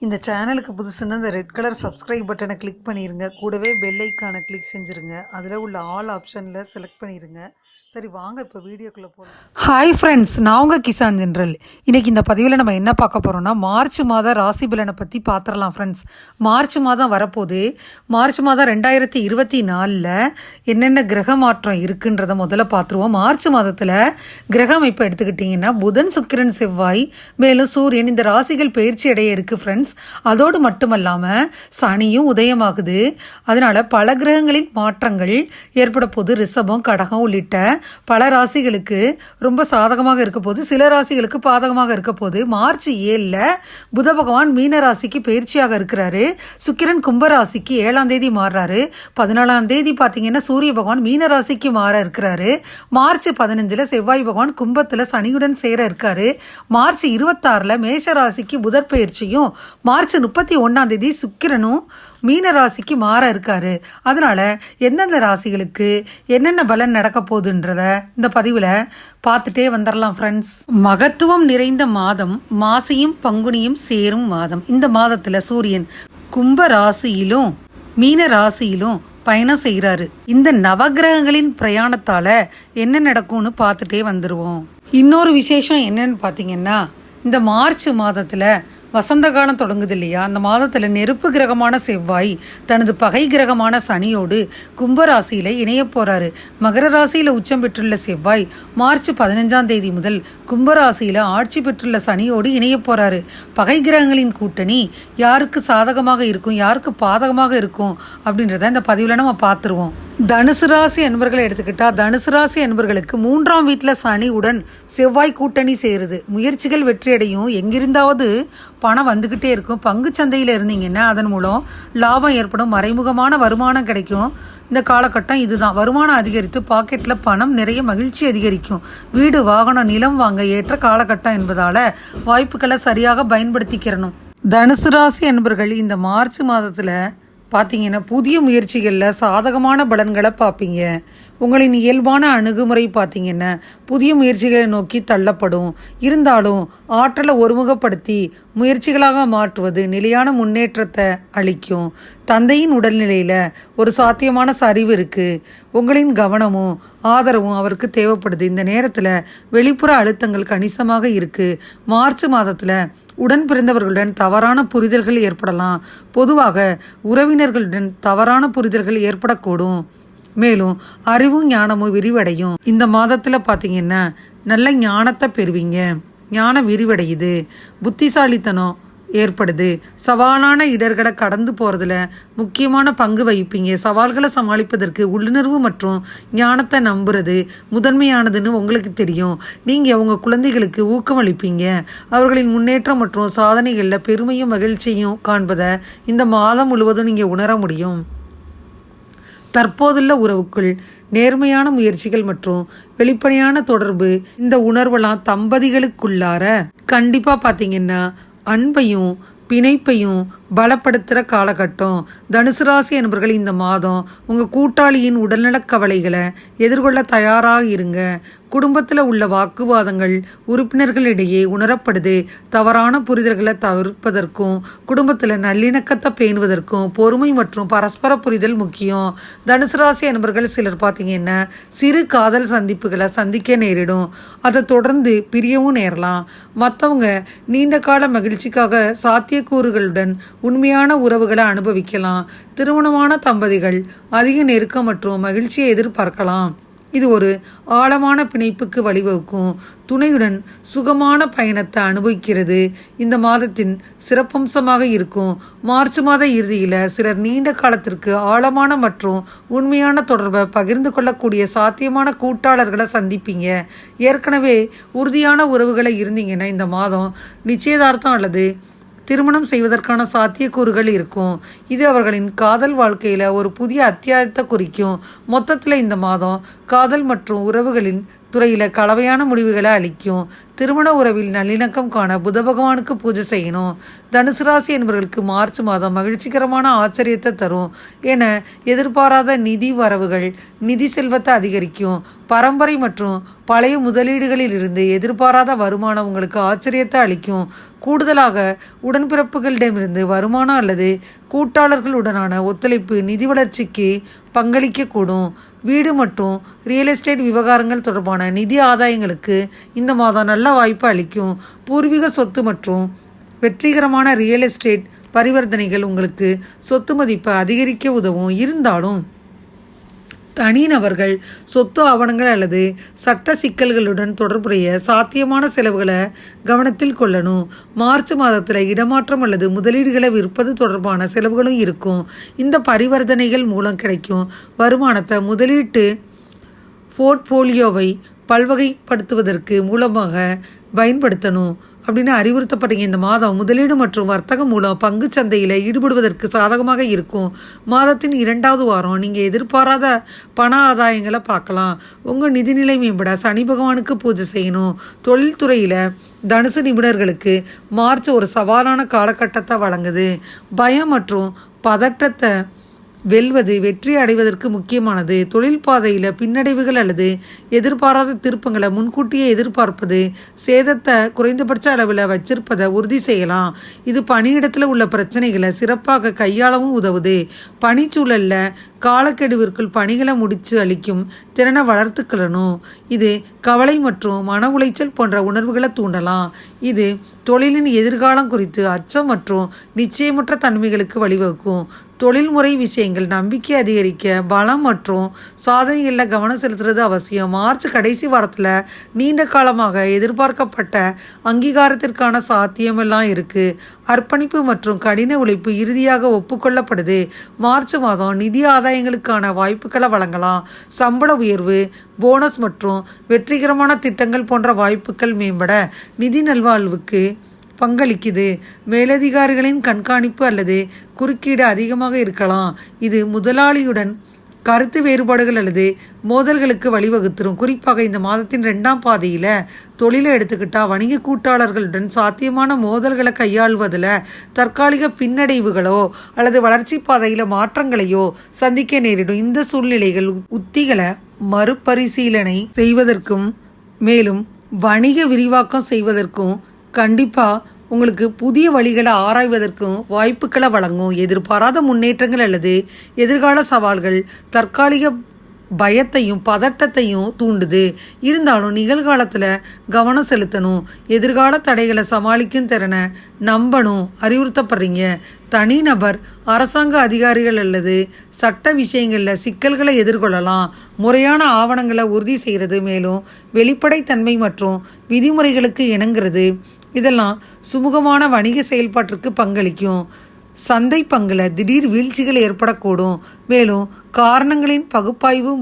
இந்த சேனலுக்கு புதுசுன்னா இந்த ரெட் கலர் சப்ஸ்கிரைப் பட்டனை கிளிக் பண்ணிடுங்க. கூடவே பெல் ஐக்கானை கிளிக் செஞ்சுருங்க. அதில் உள்ள ஆல் ஆப்ஷனில் செலக்ட் பண்ணிடுங்க. சரி வாங்க இப்போ வீடியோக்குள்ளே போகலாம். ஹாய் ஃப்ரெண்ட்ஸ், நான் உங்கள் கிசான் ஜென்ரல். இன்றைக்கி இந்த பதிவில் நம்ம என்ன பார்க்க போகிறோம்னா மார்ச் மாதம் ராசி பலனை பற்றி பார்த்துடலாம் ஃப்ரெண்ட்ஸ். மார்ச் மாதம் வரப்போது. மார்ச் மாதம் 2024 என்னென்ன கிரக மாற்றம் இருக்குன்றதை முதல்ல பார்த்துருவோம். மார்ச் மாதத்தில் கிரக அமைப்பை எடுத்துக்கிட்டிங்கன்னா புதன், சுக்கிரன், செவ்வாய், மேலும் சூரியன் இந்த ராசிகள் பயிற்சி அடைய இருக்குது ஃப்ரெண்ட்ஸ். அதோடு மட்டுமல்லாமல் சனியும் உதயமாகுது. அதனால் பல கிரகங்களின் மாற்றங்கள் ஏற்பட போது. ரிஷபம், கடகம் உள்ளிட்ட பல ராசிகளுக்கு ரொம்ப சாதகமாக இருக்க போது, சில ராசிகளுக்கு பாதகமாக இருக்க போது. மார்ச் 7 புத பகவான் மீன ராசிக்கு பயிற்சியாக இருக்கிறாரு. சுக்கிரன் கும்ப ராசிக்கு 7ஆம் தேதி மாறுறாரு. 14ஆம் தேதி பார்த்தீங்கன்னா சூரிய பகவான் மீன ராசிக்கு மாற இருக்கிறாரு. மார்ச் 15 செவ்வாய் பகவான் கும்பத்தில் சனியுடன் சேர இருக்காரு. மார்ச் 26 மேஷ ராசிக்கு புதற் பயிற்சியும், மார்ச் 31ஆம் தேதி சுக்கிரனும் மீன ராசிக்கு மாற இருக்காரு. அதனால எந்தெந்த ராசிகளுக்கு என்னென்ன பலன் நடக்க போகுதுன்றத இந்த பதிவில் பார்த்துட்டே வந்துடலாம் ஃப்ரெண்ட்ஸ். மகத்துவம் நிறைந்த மாதம், மாசியும் பங்குனியும் சேரும் மாதம். இந்த மாதத்தில் சூரியன் கும்ப ராசியிலும் மீன ராசியிலும் பயணம் செய்கிறாரு. இந்த நவகிரகங்களின் பிரயாணத்தால் என்ன நடக்கும்னு பார்த்துட்டே வந்துடுவோம். இன்னொரு விசேஷம் என்னன்னு பார்த்தீங்கன்னா, இந்த மார்ச் மாதத்தில் வசந்த காலம் தொடங்குது இல்லையா? அந்த மாதத்தில் நெருப்பு கிரகமான செவ்வாய் தனது பகை கிரகமான சனியோடு கும்பராசியில் இணைய போகிறாரு. மகர ராசியில் உச்சம் பெற்றுள்ள செவ்வாய் மார்ச் 15ஆம் தேதி முதல் கும்பராசியில் ஆட்சி பெற்றுள்ள சனியோடு இணைய போகிறாரு. பகை கிரகங்களின் கூட்டணி யாருக்கு சாதகமாக இருக்கும், யாருக்கு பாதகமாக இருக்கும் அப்படின்றத இந்த பதிவில் நம்ம பார்த்துருவோம். தனுசு ராசி அன்பர்களை எடுத்துக்கிட்டால், தனுசு ராசி அன்பர்களுக்கு 3ஆம் வீட்டில் சனியுடன் செவ்வாய் கூட்டணி சேருது. முயற்சிகள் வெற்றியடையும். எங்கிருந்தாவது பணம் வந்துக்கிட்டே இருக்கும். பங்கு சந்தையில் இருந்தீங்கன்னா அதன் மூலம் லாபம் ஏற்படும். மறைமுகமான வருமானம் கிடைக்கும். இந்த காலகட்டம் இதுதான். வருமானம் அதிகரித்து பாக்கெட்டில் பணம் நிறைய, மகிழ்ச்சி அதிகரிக்கும். வீடு, வாகனம், நிலம் வாங்க ஏற்ற காலகட்டம் என்பதால் வாய்ப்புகளை சரியாக பயன்படுத்திக்கிறணும். தனுசு ராசி அன்பர்கள் இந்த மார்ச் மாதத்தில் பார்த்தீங்கன்னா புதிய முயற்சிகளில் சாதகமான பலன்களை பார்ப்பீங்க. உங்களின் இயல்பான அணுகுமுறை பார்த்தீங்கன்னா புதிய முயற்சிகளை நோக்கி தள்ளப்படும். இருந்தாலும் ஆற்றலை ஒருமுகப்படுத்தி முயற்சிகளாக மாற்றுவது நிலையான முன்னேற்றத்தை அளிக்கும். தந்தையின் உடல்நிலையில் ஒரு சாத்தியமான சரிவு இருக்குது. உங்களின் கவனமும் ஆதரவும் அவருக்கு தேவைப்படுது. இந்த நேரத்தில் வெளிப்புற அழுத்தங்கள் கணிசமாக இருக்குது. மார்ச் மாதத்தில் உடன் பிறந்தவர்களுடன் தவறான புரிதல்கள் ஏற்படலாம். பொதுவாக உறவினர்களுடன் தவறான புரிதல்கள் ஏற்படக்கூடும். மேலும் அறிவும் ஞானமும் விரிவடையும். இந்த மாதத்தில் பார்த்தீங்கன்னா நல்ல ஞானத்தை பெறுவீங்க. ஞானம் விரிவடையுது. புத்திசாலித்தனம் ஏற்படுது. சவாலான இடர்களை கடந்து போகிறதுல முக்கியமான பங்கு வகிப்பீங்க. சவால்களை சமாளிப்பதற்கு உள்ளுணர்வு மற்றும் ஞானத்தை நம்புறது முதன்மையானதுன்னு உங்களுக்கு தெரியும். நீங்கள் உங்கள் குழந்தைகளுக்கு ஊக்கமளிப்பீங்க. அவர்களின் முன்னேற்றம் மற்றும் சாதனைகளில் பெருமையும் மகிழ்ச்சியும் காண்பதை இந்த மாதம் முழுவதும் நீங்கள் உணர முடியும். தற்போதுள்ள உறவுக்குள் நேர்மையான முயற்சிகள் மற்றும் வெளிப்படையான தொடர்பு, இந்த உணர்வெல்லாம் தம்பதிகளுக்குள்ளார கண்டிப்பாக பார்த்தீங்கன்னா அன்பையும் பிணைப்பையும் பலப்படுத்துகிற காலகட்டம். தனுசு ராசி என்பவர்கள் இந்த மாதம் உங்கள் கூட்டாளியின் உடல்நலக் கவலைகளை எதிர்கொள்ள தயாராக இருங்க. குடும்பத்தில் உள்ள வாக்குவாதங்கள் உறுப்பினர்களிடையே உணரப்படுது. தவறான புரிதல்களை தவிர்ப்பதற்கும் குடும்பத்தில் நல்லிணக்கத்தை பேணுவதற்கும் பொறுமை மற்றும் பரஸ்பர புரிதல் முக்கியம். தனுசு ராசி என்பவர்கள் சிலர் பார்த்தீங்கன்னா சிறு காதல் சந்திப்புகளை சந்திக்க நேரிடும். அதை தொடர்ந்து பிரியவும் நேரலாம். மற்றவங்க நீண்ட கால மகிழ்ச்சிக்காக சாத்தியக்கூறுகளுடன் உண்மையான உறவுகளை அனுபவிக்கலாம். திருமணமான தம்பதிகள் அதிக நெருக்கம் மற்றும் மகிழ்ச்சியை எதிர்பார்க்கலாம். இது ஒரு ஆழமான பிணைப்புக்கு வழிவகுக்கும். துணையுடன் சுகமான பயணத்தை அனுபவிக்கிறது இந்த மாதத்தின் சிறப்பம்சமாக இருக்கும். மார்ச் மாத இறுதியில் சிலர் நீண்ட காலத்திற்கு ஆழமான மற்றும் உண்மையான தொடர்பை பகிர்ந்து கொள்ளக்கூடிய சாத்தியமான கூட்டாளர்களை சந்திப்பீங்க. ஏற்கனவே உறுதியான உறவுகளை இருந்தீங்கன்னா இந்த மாதம் நிச்சயதார்த்தம் அல்லது திருமணம் செய்வதற்கான சாத்தியக்கூறுகள் இருக்கும். இது அவர்களின் காதல் வாழ்க்கையில் ஒரு புதிய அத்தியாயத்தை குறிக்கும். மொத்தத்தில் இந்த மாதம் காதல் மற்றும் உறவுகளின் துறையில் கலவையான முடிவுகளை அளிக்கும். திருமண உறவில் நல்லிணக்கம் காண புத பகவானுக்கு பூஜை செய்யணும். தனுசு ராசி என்பவர்களுக்கு மார்ச் மாதம் மகிழ்ச்சிகரமான ஆச்சரியத்தை தரும். என எதிர்பாராத நிதி வரவுகள் நிதி செல்வத்தை அதிகரிக்கும். பரம்பரை மற்றும் பழைய முதலீடுகளில் இருந்து எதிர்பாராத வருமானம் உங்களுக்கு ஆச்சரியத்தை அளிக்கும். கூடுதலாக உடன்பிறப்புகளிடமிருந்து வருமானம் அல்லது கூட்டாளர்களுடனான ஒத்துழைப்பு நிதி வளர்ச்சிக்கு பங்களிக்கக்கூடும். வீடு மற்றும் ரியல் எஸ்டேட் விவகாரங்கள் தொடர்பான நிதி ஆதாயங்களுக்கு இந்த மாதம் நல்ல வாய்ப்பு அளிக்கும். பூர்வீக சொத்து மற்றும் வெற்றிகரமான ரியல் எஸ்டேட் பரிவர்த்தனைகள் உங்களுக்கு சொத்து மதிப்பை அதிகரிக்க உதவும். இருந்தாலும் தனிநபர்கள் சொத்து ஆவணங்கள் அல்லது சட்ட சிக்கல்களுடன் தொடர்புடைய சாத்தியமான செலவுகளை கவனத்தில் கொள்ளணும். மார்ச் மாதத்தில் இடமாற்றம் அல்லது முதலீடுகளை விற்பது தொடர்பான செலவுகளும் இருக்கும். இந்த பரிவர்த்தனைகள் மூலம் கிடைக்கும் வருமானத்தை முதலீட்டு போர்ட்ஃபோலியோவை பல்வகைப்படுத்துவதற்கு மூலமாக பயன்படுத்தணும் அப்படின்னு அறிவுறுத்தப்பட்டீங்க. இந்த மாதம் முதலீடு மற்றும் வர்த்தகம் மூலம் பங்கு சந்தையில் ஈடுபடுவதற்கு சாதகமாக இருக்கும். மாதத்தின் 2வது வாரம் நீங்கள் எதிர்பாராத பண ஆதாயங்களை பார்க்கலாம். உங்கள் நிதிநிலை மேம்பட சனி பகவானுக்கு பூஜை செய்யணும். தொழில்துறையில் தனுசு நிபுணர்களுக்கு மார்ச் ஒரு சவாலான காலகட்டத்தை வழங்குது. பயம் மற்றும் பதட்டத்தை வெல்வது வெற்றி அடைவதற்கு முக்கியமானது. தொழில் பாதையில் பின்னடைவுகள் அல்லது எதிர்பாராத திருப்பங்களை முன்கூட்டியே எதிர்பார்ப்பது சேதத்தை குறைந்தபட்ச அளவில் வச்சிருப்பதை உறுதி செய்யலாம். இது பணியிடத்தில் உள்ள பிரச்சனைகளை சிறப்பாக கையாளவும் உதவுது. பணிச்சூழலில் காலக்கெடுவிற்குள் பணிகளை முடித்து அளிக்கும் திறனை வளர்த்துக்கணும். இது கவலை மற்றும் மன உளைச்சல் போன்ற உணர்வுகளை தூண்டலாம். இது தொழிலின் எதிர்காலம் குறித்து அச்சம் மற்றும் நிச்சயமற்ற தன்மைகளுக்கு வழிவகுக்கும். தொழில்முறை விஷயங்கள் நம்பிக்கை அதிகரிக்க பலம் மற்றும் சாதனைகளில் கவனம் செலுத்துறது அவசியம். மார்ச் கடைசி வாரத்தில் நீண்ட காலமாக எதிர்பார்க்கப்பட்ட அங்கீகாரத்திற்கான சாத்தியமெல்லாம் இருக்குது. அர்ப்பணிப்பு மற்றும் கடின உழைப்பு இறுதியாக ஒப்புக்கொள்ளப்படுது. மார்ச் மாதம் நிதி ஆதாயங்களுக்கான வாய்ப்புகளை வழங்கலாம். சம்பள உயர்வு, போனஸ் மற்றும் வெற்றிகரமான திட்டங்கள் போன்ற வாய்ப்புகள் மேம்பட நிதி நல்வாழ்வுக்கு பங்களிக்குது. மேலதிகாரிகளின் கண்காணிப்பு அல்லது குறுக்கீடு அதிகமாக இருக்கலாம். இது முதலாளியுடன் கருத்து வேறுபாடுகள் அல்லது மோதல்களுக்கு வழிவகுத்துரும். குறிப்பாக இந்த மாதத்தின் 2ஆம் பாதியில் தொழிலை எடுத்துக்கிட்டால் வணிக கூட்டாளர்களுடன் சாத்தியமான மோதல்களை கையாள்வதில் தற்காலிக பின்னடைவுகளோ அல்லது வளர்ச்சி பாதையில் மாற்றங்களையோ சந்திக்க நேரிடும். இந்த சூழ்நிலைகள் உத்திகளை மறுபரிசீலனை செய்வதற்கும் மேலும் வணிக விரிவாக்கம் செய்வதற்கும் கண்டிப்பாக உங்களுக்கு புதிய வழிகளை ஆராய்வதற்கும் வாய்ப்புகளை வழங்கும். எதிர்பாராத முன்னேற்றங்கள் அல்லது எதிர்கால சவால்கள் தற்காலிக பயத்தையும் பதட்டத்தையும் தூண்டுது. இருந்தாலும் நிகழ்காலத்தில் கவனம் செலுத்தணும். எதிர்கால தடைகளை சமாளிக்கும் திறனை நம்பணும் அறிவுறுத்தப்படுறீங்க. தனிநபர், அரசாங்க அதிகாரிகள் அல்லது சட்ட விஷயங்களில் சிக்கல்களை எதிர்கொள்ளலாம். முறையான ஆவணங்களை உறுதி செய்கிறது, மேலும் வெளிப்படைத்தன்மை மற்றும் விதிமுறைகளுக்கு இணங்குறது இதெல்லாம் சுமூகமான வணிக செயல்பாட்டிற்கு பங்களிக்கும். சந்தை பங்குல திடீர் வீழ்ச்சிகள் ஏற்படக்கூடும். மேலும் காரணங்களின் பகுப்பாய்வு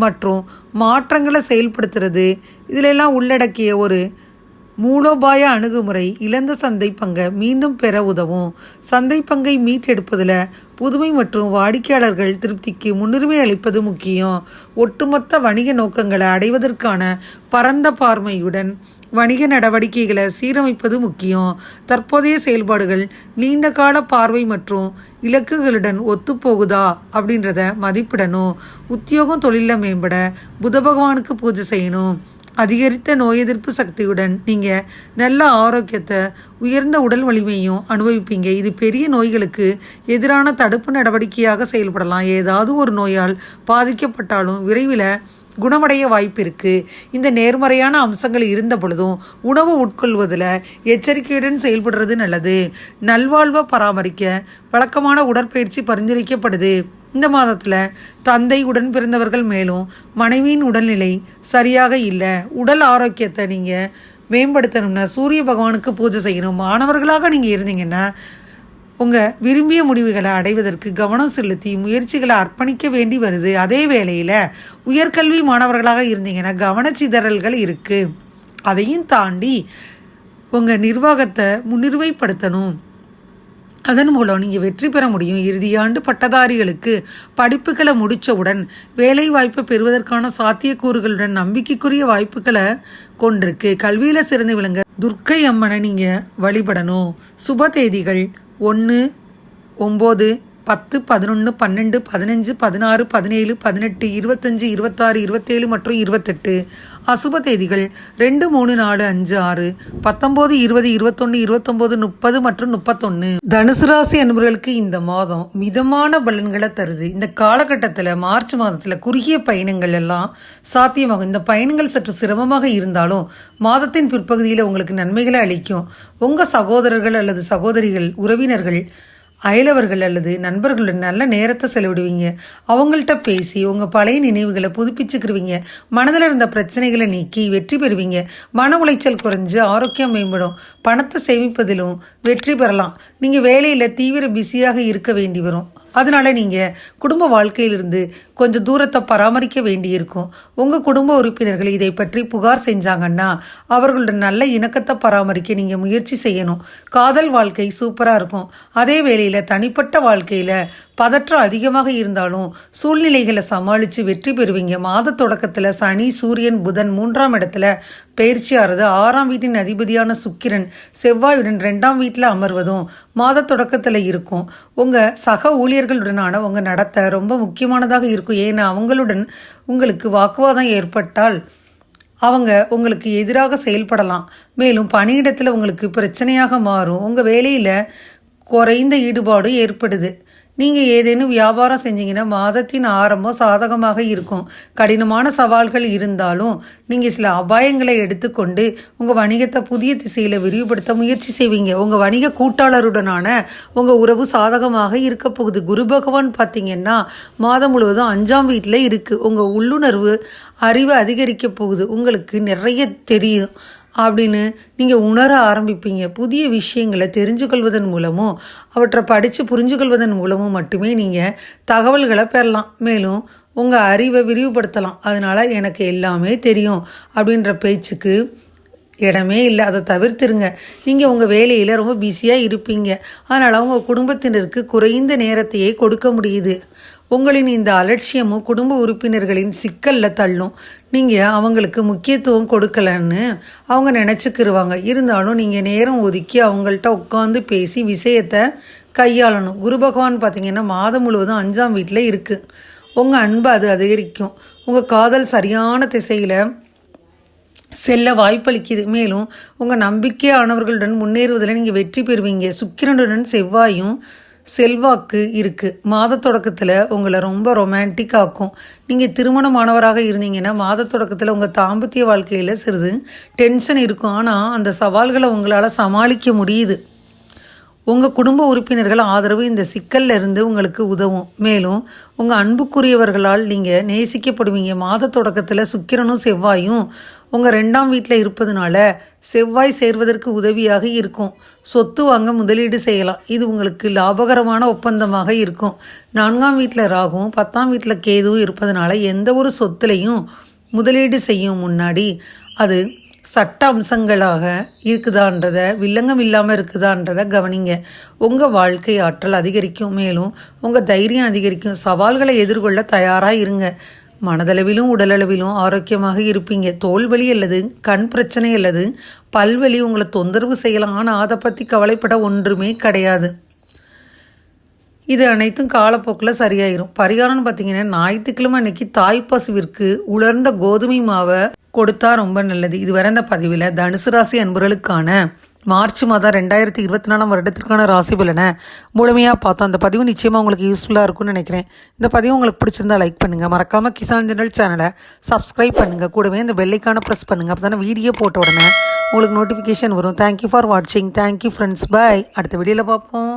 மற்றும் மாற்றங்களை செயல்படுத்துறது இதிலெல்லாம் உள்ளடக்கிய ஒரு மூலோபாய அணுகுமுறை இழந்த சந்தை பங்கை மீண்டும் பெற உதவும். சந்தை பங்கை மீட்டெடுப்பதில் புதுமை மற்றும் வாடிக்கையாளர்கள் திருப்திக்கு முன்னுரிமை அளிப்பது முக்கியம். ஒட்டுமொத்த வணிக நோக்கங்களை அடைவதற்கான பரந்த பார்வையுடன் வணிக நடவடிக்கைகளை சீரமைப்பது முக்கியம். தற்போதைய செயல்பாடுகள் நீண்ட கால பார்வை மற்றும் இலக்குகளுடன் ஒத்துப்போகுதா அப்படின்றத மதிப்பிடணும். உத்தியோகம் தொழிலில் மேம்பட புத பகவானுக்கு பூஜை செய்யணும். அதிகரித்த நோய் எதிர்ப்பு சக்தியுடன் நீங்கள் நல்ல ஆரோக்கியத்தை உயர்ந்த உடல் வலிமையும் அனுபவிப்பீங்க. இது பெரிய நோய்களுக்கு எதிரான தடுப்பு நடவடிக்கையாக செயல்படலாம். ஏதாவது ஒரு நோயால் பாதிக்கப்பட்டாலும் விரைவில் குணமடைய வாய்ப்பு இருக்குது. இந்த நேர்மறையான அம்சங்கள் இருந்த பொழுதும் உணவு உட்கொள்வதில் எச்சரிக்கையுடன் செயல்படுறது நல்லது. நல்வாழ்வை பராமரிக்க வழக்கமான உடற்பயிற்சி பரிந்துரைக்கப்படுது. இந்த மாதத்தில் தந்தை உடன் பிறந்தவர்கள் மேலும் மனைவியின் உடல்நிலை சரியாக இல்லை. உடல் ஆரோக்கியத்தை நீங்கள் மேம்படுத்தணும்னா சூரிய பகவானுக்கு பூஜை செய்யணும். மாணவர்களாக நீங்கள் இருந்தீங்கன்னா உங்கள் விரும்பிய முடிவுகளை அடைவதற்கு கவனம் செலுத்தி முயற்சிகளை அர்ப்பணிக்க வேண்டி வருது. அதே வேளையில் உயர்கல்வி மாணவர்களாக இருந்தீங்கன்னா கவனச்சிதறல்கள் இருக்குது. அதையும் தாண்டி உங்கள் நிர்வாகத்தை முன்னிறுவைப்படுத்தணும். அதன் மூலம் நீங்கள் வெற்றி பெற முடியும். இறுதியாண்டு பட்டதாரிகளுக்கு படிப்புகளை முடித்தவுடன் வேலை வாய்ப்பை பெறுவதற்கான சாத்தியக்கூறுகளுடன் நம்பிக்கைக்குரிய வாய்ப்புகளை கொண்டிருக்கு. கல்வியில் சிறந்து விளங்க துர்க்கை அம்மனை நீங்கள் வழிபடணும். சுப தேதிகள் 1, 9, 10, 11, 12, 15, 16, 17, 18, 25, 26, 27 மற்றும் 28. அசுப தேதிகள் 2, 3, 4, 5, 6, 19, 20, 21, 29, 30 மற்றும் 31. தனுசு ராசி அன்பர்களுக்கு இந்த மாதம் மிதமான பலன்களை தருது. இந்த காலகட்டத்தில் மார்ச் மாதத்தில் குறுகிய பயணங்கள் எல்லாம் சாத்தியமாகும். இந்த பயணங்கள் சற்று சிரமமாக இருந்தாலும் மாதத்தின் பிற்பகுதியில் உங்களுக்கு நன்மைகளை அளிக்கும். உங்கள் சகோதரர்கள் அல்லது சகோதரிகள், உறவினர்கள், அயலவர்கள் அல்லது நண்பர்களுடன் நல்ல நேரத்தை செலவிடுவீங்க. அவங்கள்ட்ட பேசி உங்கள் பழைய நினைவுகளை புதுப்பிச்சுக்கிருவீங்க. மனதில் இருந்த பிரச்சனைகளை நீக்கி வெற்றி பெறுவீங்க. மன உளைச்சல் குறைஞ்சு ஆரோக்கியம் மேம்படும். பணத்தை சேமிப்பதிலும் வெற்றி பெறலாம். நீங்கள் வேலையில் தீவிர பிஸியாக இருக்க வேண்டி வரும். அதனால நீங்கள் குடும்ப வாழ்க்கையிலிருந்து கொஞ்சம் தூரத்தை பராமரிக்க வேண்டியிருக்கும். உங்கள் குடும்ப உறுப்பினர்கள் இதை பற்றி புகார் செஞ்சாங்கன்னா அவர்களுடன் நல்ல இணக்கத்தை பராமரிக்க நீங்கள் முயற்சி செய்யணும். காதல் வாழ்க்கை சூப்பராக இருக்கும். அதே வேளையில் தனிப்பட்ட வாழ்க்கையில் பதற்றம் அதிகமாக இருந்தாலும் சூழ்நிலைகளை சமாளித்து வெற்றி பெறுவீங்க. மாத தொடக்கத்தில் சனி, சூரியன், புதன் 3ஆம் இடத்துல பயிற்சியாகிறது. 6ஆம் வீட்டின் அதிபதியான சுக்கிரன் செவ்வாயுடன் 2ஆம் வீட்டில் அமர்வதும் மாத தொடக்கத்தில் இருக்கும். உங்கள் சக ஊழியர்களுடனான உங்கள் நடத்தை ரொம்ப முக்கியமானதாக இருக்கும். ஏன்னா அவங்களுடன் உங்களுக்கு வாக்குவாதம் ஏற்பட்டால் அவங்க உங்களுக்கு எதிராக செயல்படலாம். மேலும் பணியிடத்தில் உங்களுக்கு பிரச்சனையாக மாறும். உங்கள் வேலையில் குறைந்த ஈடுபாடு ஏற்படுது. நீங்கள் ஏதேனும் வியாபாரம் செஞ்சீங்கன்னா மாதத்தின் ஆரம்பம் சாதகமாக இருக்கும். கடினமான சவால்கள் இருந்தாலும் நீங்கள் சில அபாயங்களை எடுத்துக்கொண்டு உங்கள் வணிகத்தை புதிய திசையில் விரிவுபடுத்த முயற்சி செய்வீங்க. உங்கள் வணிக கூட்டாளருடனான உங்கள் உறவு சாதகமாக இருக்க போகுது. குரு பகவான் பார்த்தீங்கன்னா மாதம் முழுவதும் 5ஆம் வீட்டில் இருக்குது. உங்கள் உள்ளுணர்வு அறிவு அதிகரிக்க போகுது. உங்களுக்கு நிறைய தெரியும் அப்படின்னு நீங்கள் உணர ஆரம்பிப்பீங்க. புதிய விஷயங்களை தெரிஞ்சு கொள்வதன் மூலமும் அவற்றை படித்து புரிஞ்சு கொள்வதன் மூலமும் மட்டுமே நீங்கள் தகவல்களை பெறலாம். மேலும் உங்கள் அறிவை விரிவுபடுத்தலாம். அதனால் எனக்கு எல்லாமே தெரியும் அப்படின்ற பேச்சுக்கு இடமே இல்லை. அதை தவிர்த்துருங்க. நீங்கள் உங்கள் வேலையில் ரொம்ப பிஸியாக இருப்பீங்க. அதனால் உங்கள் குடும்பத்தினருக்கு குறைந்த நேரத்தையே கொடுக்க முடியுது. உங்களின் இந்த அலட்சியமும் குடும்ப உறுப்பினர்களின் சிக்கலில் தள்ளும். நீங்கள் அவங்களுக்கு முக்கியத்துவம் கொடுக்கலன்னு அவங்க நினச்சிக்கிருவாங்க. இருந்தாலும் நீங்கள் நேரம் ஒதுக்கி அவங்கள்ட்ட உட்காந்து பேசி விஷயத்தை கையாளணும். குரு பகவான் பார்த்திங்கன்னா மாதம் முழுவதும் 5ஆம் வீட்டில் இருக்குது. உங்கள் அன்பை அது அதிகரிக்கும். உங்கள் காதல் சரியான திசையில் செல்ல வாய்ப்பளிக்குது. மேலும் உங்கள் நம்பிக்கையானவர்களுடன் முன்னேறுவதில் நீங்கள் வெற்றி பெறுவீங்க. சுக்கிரனுடன் செவ்வாயும் செல்வாக்கு இருக்குது. மாத தொடக்கத்தில் உங்களை ரொம்ப ரொமான்டிக் ஆக்கும். நீங்கள் திருமணமானவராக இருந்தீங்கன்னா மாத தொடக்கத்தில் உங்கள் தாம்பத்திய வாழ்க்கையில் சிறிது டென்ஷன் இருக்கும். ஆனால் அந்த சவால்களை உங்களால் சமாளிக்க முடியுது. உங்கள் குடும்ப உறுப்பினர்கள் ஆதரவு இந்த சிக்கல்ல இருந்து உங்களுக்கு உதவும். மேலும் உங்கள் அன்புக்குரியவர்களால் நீங்கள் நேசிக்கப்படுவீங்க. மாத தொடக்கத்தில் சுக்கிரனும் செவ்வாயும் உங்கள் 2ஆம் வீட்டில் இருப்பதுனால செவ்வாய் சேர்வதற்கு உதவியாக இருக்கும். சொத்து வாங்க முதலீடு செய்யலாம். இது உங்களுக்கு லாபகரமான ஒப்பந்தமாக இருக்கும். 4ஆம் வீட்டில் ராகுவும் 10ஆம் வீட்டில் கேதுவும் இருப்பதனால எந்த ஒரு சொத்துலையும் முதலீடு செய்யும் முன்னாடி அது சட்ட அம்சங்களாக இருக்குதான்றதை, வில்லங்கம் இல்லாமல் இருக்குதான்றதை கவனிங்க. உங்கள் வாழ்க்கை ஆற்றல் அதிகரிக்கும். மேலும் உங்கள் தைரியம் அதிகரிக்கும். சவால்களை எதிர்கொள்ள தயாராக இருங்க. மனதளவிலும் உடலளவிலும் ஆரோக்கியமாக இருப்பீங்க. தோல்வலி அல்லது கண் பிரச்சனை அல்லது பல்வலி உங்களை தொந்தரவு செய்யலாம். ஆனால் அதை பற்றி கவலைப்பட ஒன்றுமே கிடையாது. இது அனைத்தும் காலப்போக்கில் சரியாயிரும். பரிகாரம்னு பார்த்தீங்கன்னா ஞாயிற்றுக்கிழமை அன்னைக்கு தாய்ப்பசுவிற்கு உலர்ந்த கோதுமை மாவை கொடுத்தா ரொம்ப நல்லது. இதுவரை இந்த பதிவில் தனுசு ராசி அன்பர்களுக்கான மார்ச் மாதம் 2024 வருடத்திற்கான ராசி பலனை முழுமையாக பார்த்தோம். அந்த பதிவு நிச்சயமாக உங்களுக்கு யூஸ்ஃபுல்லாக இருக்கும்னு நினைக்கிறேன். இந்த பதிவு உங்களுக்கு பிடிச்சிருந்தா லைக் பண்ணுங்கள். மறக்காமல் கிசான் ஜெனரல் சேனலை சப்ஸ்கிரைப் பண்ணுங்கள். கூடவே இந்த பெல்லைக்கான ப்ரெஸ் பண்ணுங்கள். அப்போ தானே வீடியோ போட்ட உடனே உங்களுக்கு நோட்டிஃபிகேஷன் வரும். தேங்க்யூ ஃபார் வாட்சிங். Thank you friends. பாய். அடுத்த வீடியோவில் பார்ப்போம்.